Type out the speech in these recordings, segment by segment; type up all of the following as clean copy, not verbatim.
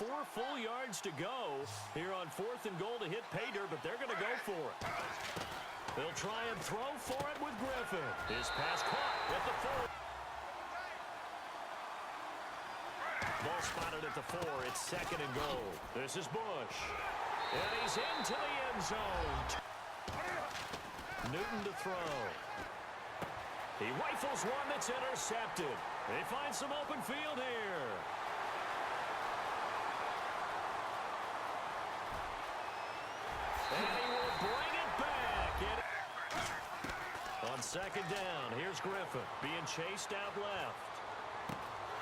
4 full yards to go here on 4th and goal to hit pay dirt, but they're going to go for it. They'll try and throw for it with Griffin. His pass caught at the 4. Ball spotted at the 4. It's 2nd and goal. This is Bush. And he's into the end zone. Newton to throw. He rifles one that's intercepted. They find some open field here. And he will bring it back. On 2nd down, here's Griffin being chased out left.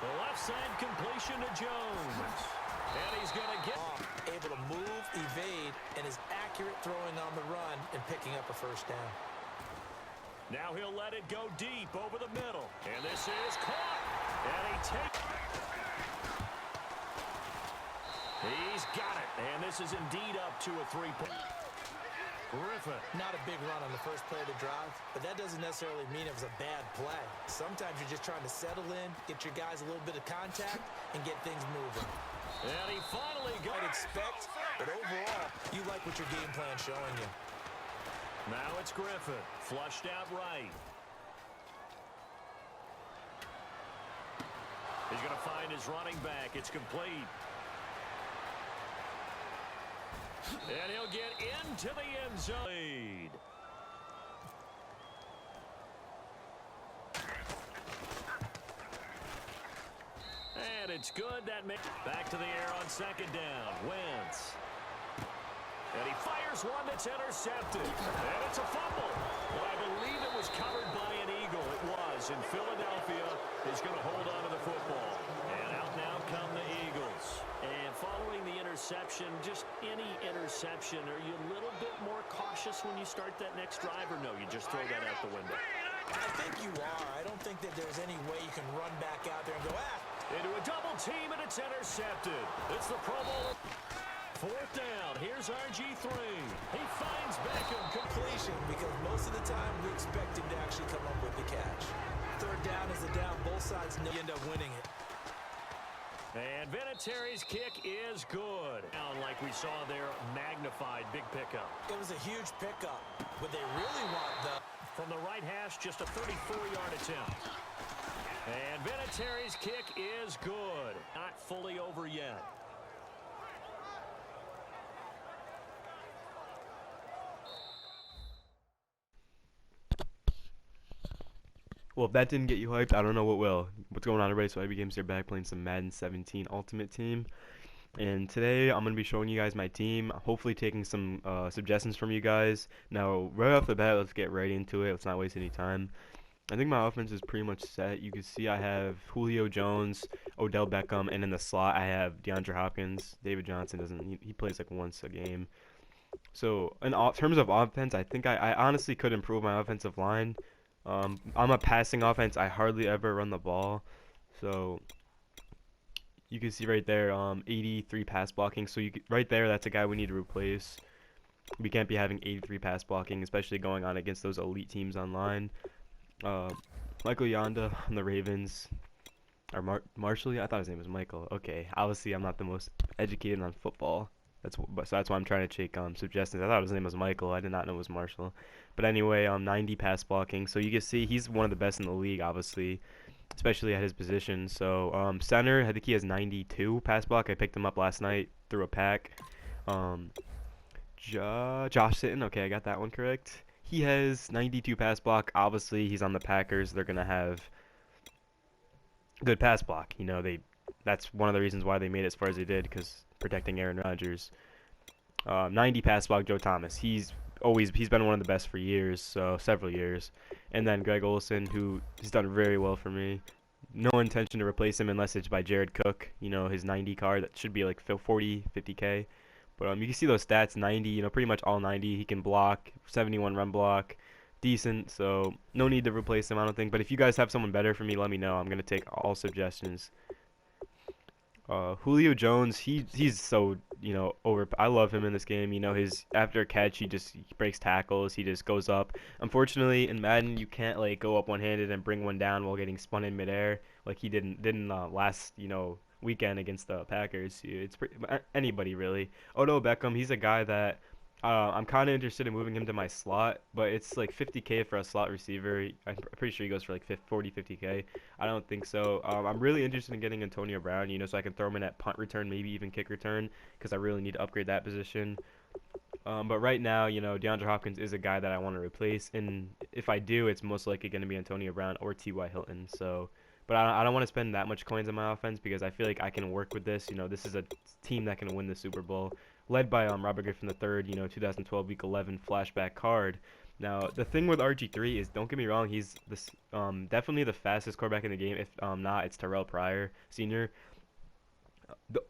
The left side completion to Jones. And he's going to get able to move, evade, and is accurate throwing on the run and picking up a 1st down. Now he'll let it go deep over the middle. And this is caught. And he takes. He's got it. And this is indeed up to a 3-point. Griffin. Not a big run on the first play of the drive, but that doesn't necessarily mean it was a bad play. Sometimes you're just trying to settle in, get your guys a little bit of contact, and get things moving. And he finally got I'd expect, but overall, you like what your game plan's showing you. Now it's Griffin, flushed out right. He's going to find his running back. It's complete. And he'll get into the end zone. And it's good. That makes back to the air on 2nd down. Wentz. And he fires one that's intercepted. And it's a fumble. Well, I believe it was covered by an Eagle. It was. And Philadelphia is going to hold on to the football. And out now come the Eagles. And following the interception, just any interception, are you a little bit more cautious when you start that next drive, or no, you just throw that out the window? I think you are. I don't think that there's any way you can run back out there and go, Into a double team, and it's intercepted. It's the Pro Bowl. 4th down. Here's RG3. He finds Beckham. completion, because most of the time we expect him to actually come up with the catch. 3rd down is a down. Both sides end up winning it. And Vinatieri's kick is good. Down like we saw there, magnified, big pickup. It was a huge pickup. Would they really want the... From the right hash, just a 34-yard attempt. And Vinatieri's kick is good. Not fully over yet. Well, if that didn't get you hyped, I don't know what will. What's going on, everybody? So IB Games here, back playing some Madden 17 Ultimate Team. And today, I'm going to be showing you guys my team, hopefully taking some suggestions from you guys. Now, right off the bat, let's get right into it. Let's not waste any time. I think my offense is pretty much set. You can see I have Julio Jones, Odell Beckham, and in the slot, I have DeAndre Hopkins. David Johnson doesn't, he plays like once a game. So, in terms of offense, I think I honestly could improve my offensive line. I'm a passing offense. I hardly ever run the ball. So you can see right there, 83 pass blocking. So right there, that's a guy we need to replace. We can't be having 83 pass blocking, especially going on against those elite teams online. Michael Yonda on the Ravens. Or Marshall? I thought his name was Michael. Okay, obviously I'm not the most educated on football. So that's why I'm trying to take suggestions. I thought his name was Michael. I did not know it was Marshall. But anyway, 90 pass blocking. So you can see he's one of the best in the league, obviously, especially at his position. So center, I think he has 92 pass block. I picked him up last night through a pack. Josh Sitton. Okay, I got that one correct. He has 92 pass block. Obviously, he's on the Packers. They're gonna have good pass block. You know, that's one of the reasons why they made it as far as they did, because protecting Aaron Rodgers. 90 pass block, Joe Thomas. He's been one of the best for years, so several years. And then Greg Olsen, who has done very well for me. No intention to replace him unless it's by Jared Cook. You know, his 90 card that should be like 40, 50K. But you can see those stats, 90. You know, pretty much all 90. He can block, 71 run block, decent. So no need to replace him, I don't think. But if you guys have someone better for me, let me know. I'm gonna take all suggestions. Julio Jones, he's so, you know, I love him in this game. You know, his after a catch, he breaks tackles, he just goes up. Unfortunately, in Madden, you can't like go up one-handed and bring one down while getting spun in midair like he didn't last, you know, weekend against the Packers. It's anybody really. Odell Beckham, he's a guy that I'm kind of interested in moving him to my slot, but it's like 50K for a slot receiver. I'm pretty sure he goes for like 40, 50K. I don't think so. I'm really interested in getting Antonio Brown, so I can throw him in at punt return, maybe even kick return, because I really need to upgrade that position. But right now, DeAndre Hopkins is a guy that I want to replace, and if I do, it's most likely going to be Antonio Brown or T.Y. Hilton. So, but I don't want to spend that much coins on my offense because I feel like I can work with this. This is a team that can win the Super Bowl, led by Robert Griffin III. 2012 Week 11 flashback card. Now, the thing with RG3 is, don't get me wrong, he's this definitely the fastest quarterback in the game. If not, it's Terrell Pryor Sr.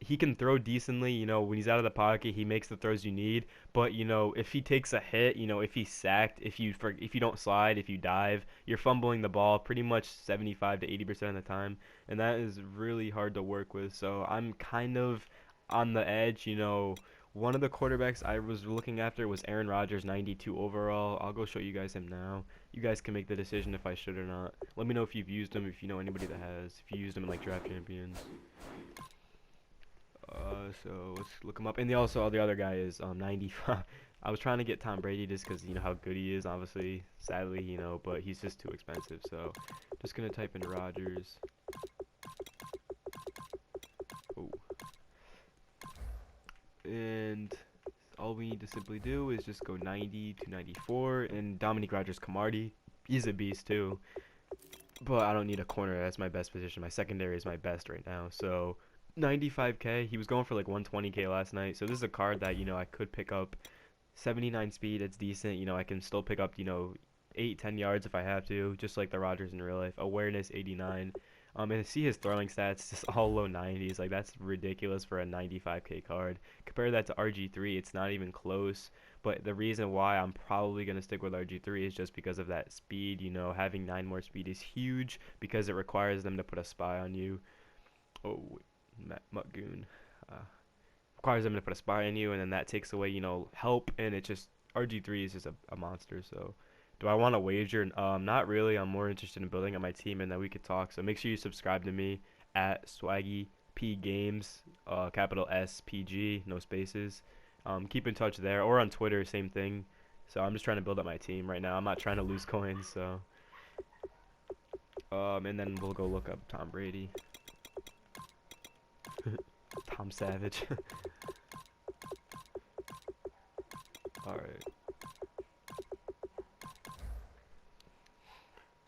He can throw decently, when he's out of the pocket, he makes the throws you need. But if he takes a hit, if he's sacked, if you don't slide, if you dive, you're fumbling the ball pretty much 75 to 80% of the time, and that is really hard to work with. So I'm kind of on the edge. One of the quarterbacks I was looking after was Aaron Rodgers, 92 overall. I'll go show you guys him now. You guys can make the decision if I should or not. Let me know if you've used him, if you know anybody that has, if you used him in like Draft Champions. So let's look him up. And the other guy is 95. I was trying to get Tom Brady just because how good he is, obviously, sadly, but he's just too expensive. So just gonna type in Rodgers. Oh. And all we need to simply do is just go 90 to 94. And Dominique Rodgers-Cromartie, he's a beast too. But I don't need a corner. That's my best position. My secondary is my best right now. So 95K. He was going for like 120K last night. So this is a card that, I could pick up. 79 speed, it's decent. I can still pick up, 8, 10 yards if I have to, just like the Rodgers in real life. Awareness, 89. And see his throwing stats, just all low 90s. Like, that's ridiculous for a 95K card. Compare that to RG3, it's not even close. But the reason why I'm probably going to stick with RG3 is just because of that speed. Having 9 more speed is huge because it requires them to put a spy on you. Oh, Mutgoon. Requires them to put a spy on you, and then that takes away, help, and it just, RG3 is just a monster. So do I want to wager? Not really. I'm more interested in building up my team, and then we could talk. So make sure you subscribe to me at Swaggy P Games, capital SPG, no spaces. Keep in touch there, or on Twitter, same thing. So I'm just trying to build up my team right now. I'm not trying to lose coins. So and then we'll go look up Tom Brady. Tom Savage. Alright.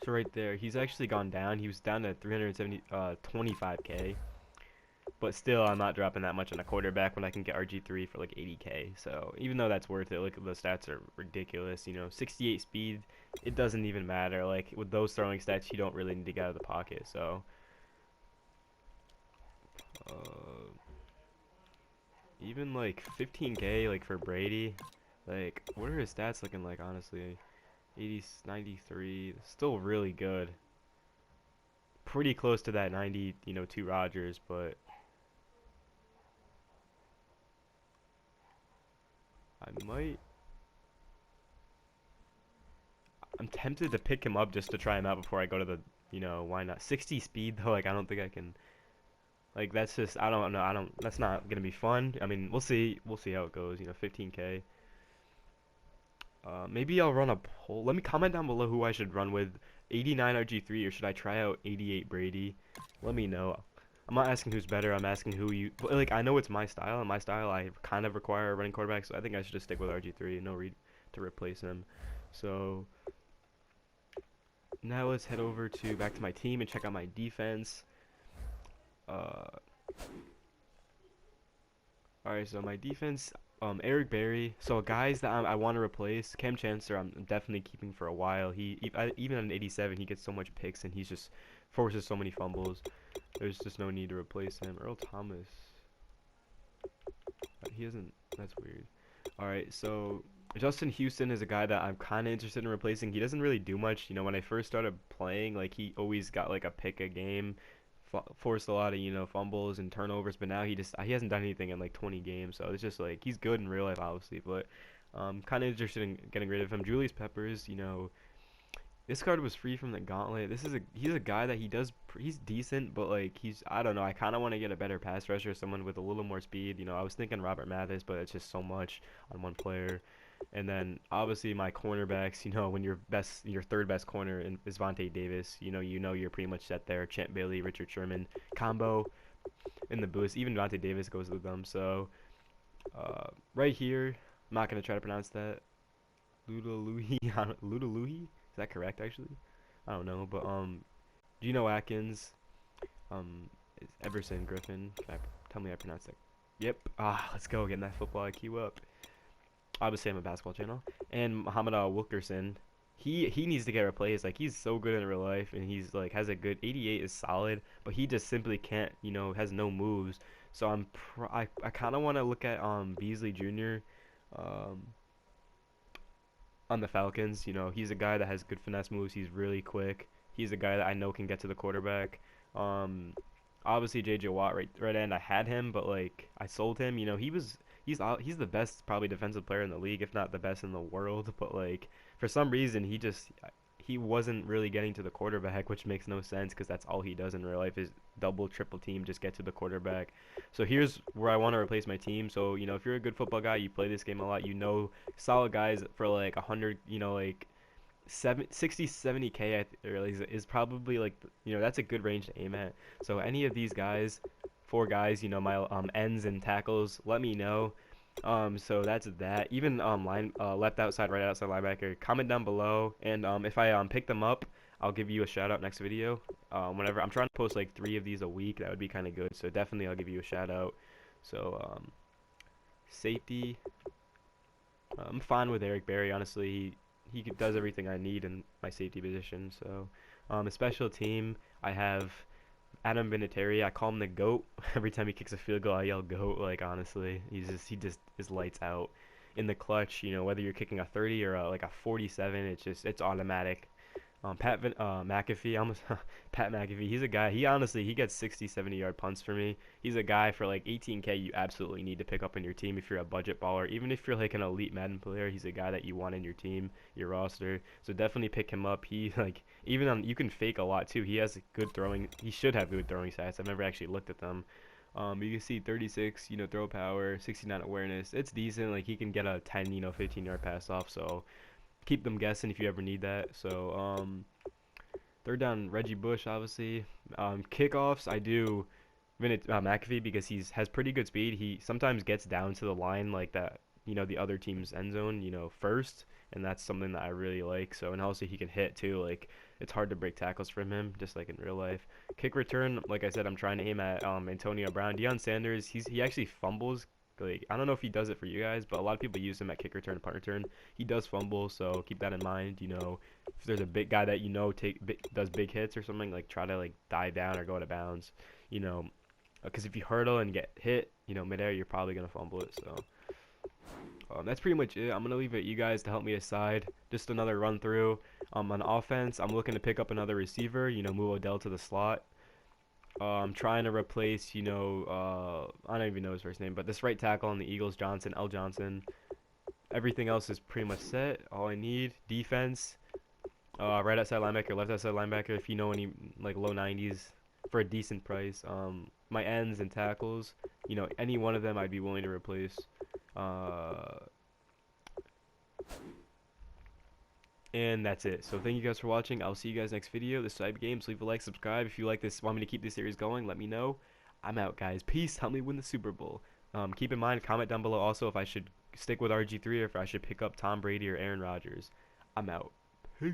So right there, he's actually gone down. He was down to 25K. But still, I'm not dropping that much on a quarterback when I can get RG3 for like 80K. So even though that's worth it, look, the stats are ridiculous. 68 speed, it doesn't even matter. Like, with those throwing stats, you don't really need to get out of the pocket. So even like 15K, like for Brady, like what are his stats looking like? Honestly, 80, 93, still really good. Pretty close to that 90, to Rodgers, but I'm tempted to pick him up just to try him out before I go to the, why not? 60 speed though, like I don't think I can. Like, that's just, I don't know, that's not going to be fun. I mean, we'll see how it goes, 15K. Maybe I'll run a poll. Let me comment down below who I should run with, 89 RG3, or should I try out 88 Brady? Let me know. I'm not asking who's better, I'm asking who you, like, I know it's my style, and my style, I kind of require a running quarterback, so I think I should just stick with RG3, no need to replace him. So, now let's head over back to my team and check out my defense. Alright, so my defense, Eric Berry. So guys that I want to replace, Cam Chancellor, I'm definitely keeping for a while. Even at an 87, he gets so much picks and he's just forces so many fumbles. There's just no need to replace him. Earl Thomas, he doesn't. That's weird. Alright, so Justin Houston is a guy that I'm kind of interested in replacing. He doesn't really do much. When I first started playing, like, he always got like a pick a game. Forced a lot of fumbles and turnovers, but now he hasn't done anything in like 20 games, so it's just like he's good in real life, obviously, but kind of interested in getting rid of him. Julius Peppers, This card was free from the gauntlet. He's a guy that he's decent, but like I don't know. I kind of want to get a better pass rusher, someone with a little more speed. You know, I was thinking Robert Mathis, but it's just so much on one player. And then obviously my cornerbacks. You know, when your third best corner is Vontae Davis. You know you're pretty much set there. Champ Bailey, Richard Sherman combo in the boost. Even Vontae Davis goes with them. So right here, I'm not gonna try to pronounce that. Ludaluhi. Ludaluhi. Is that correct, actually? I don't know, but Geno Atkins, Everson Griffin. Tell me I pronounced that. Yep. Let's go, getting that football IQ up. Obviously, I'm a basketball channel. And Muhammad Wilkerson, he needs to get replaced. Like, he's so good in real life, and he's like has a good 88 is solid, but he just simply can't. Has no moves. So I kind of want to look at Beasley Jr. On the Falcons. He's a guy that has good finesse moves. He's really quick. He's a guy that I know can get to the quarterback. Obviously J.J. Watt right end. I had him, but like I sold him. He's the best probably defensive player in the league, if not the best in the world. But like for some reason he wasn't really getting to the quarterback, which makes no sense because that's all he does in real life is double, triple team, just get to the quarterback. So here's where I want to replace my team. So, if you're a good football guy, you play this game a lot, solid guys for like 100, like 60, 70K is probably like, that's a good range to aim at. So any of these guys, 4 guys, my ends and tackles, let me know. So that's that. Even left outside, right outside linebacker. Comment down below, and if I pick them up, I'll give you a shout out next video. Whenever I'm trying to post like 3 of these a week, that would be kind of good. So definitely I'll give you a shout out. So safety, I'm fine with Eric Berry. Honestly, he does everything I need in my safety position. So a special team, I have Adam Vinatieri. I call him the GOAT. Every time he kicks a field goal, I yell GOAT. Like, honestly, he just is lights out in the clutch. Whether you're kicking a 30 or like a 47, it's automatic. McAfee, almost Pat McAfee. He's a guy. He gets 60, 70-yard punts for me. He's a guy for like 18K. You absolutely need to pick up in your team if you're a budget baller. Even if you're like an elite Madden player, he's a guy that you want in your team, your roster. So definitely pick him up. He like you can fake a lot too. He has good throwing. He should have good throwing stats. I've never actually looked at them. You can see 36, throw power, 69 awareness. It's decent. Like he can get a 10, 15-yard pass off. So keep them guessing if you ever need that. So third down, Reggie Bush, obviously. Kickoffs, I do McAfee because has pretty good speed. He sometimes gets down to the line like that, the other team's end zone, first, and that's something that I really like. So, and also he can hit too. Like it's hard to break tackles from him, just like in real life. Kick return, like I said, I'm trying to aim at Antonio Brown. Deion Sanders, he actually fumbles. Like, I don't know if he does it for you guys, but a lot of people use him at kick return, punt return. He does fumble, so keep that in mind. If there's a big guy that does big hits or something, like try to like dive down or go out of bounds. Because if you hurdle and get hit, midair, you're probably gonna fumble it. So that's pretty much it. I'm gonna leave it you guys to help me decide. Just another run through. On offense, I'm looking to pick up another receiver. Move Odell to the slot. I'm trying to replace, I don't even know his first name, but this right tackle on the Eagles, L. Johnson. Everything else is pretty much set. All I need, defense, right outside linebacker, left outside linebacker, if you know any, like, low 90s for a decent price. My ends and tackles, any one of them I'd be willing to replace. And that's it. So thank you guys for watching. I'll see you guys next video. This is Cyber Games. Leave a like, subscribe. If you like this, want me to keep this series going, let me know. I'm out, guys. Peace. Help me win the Super Bowl. Keep in mind, comment down below also if I should stick with RG3 or if I should pick up Tom Brady or Aaron Rodgers. I'm out. Peace.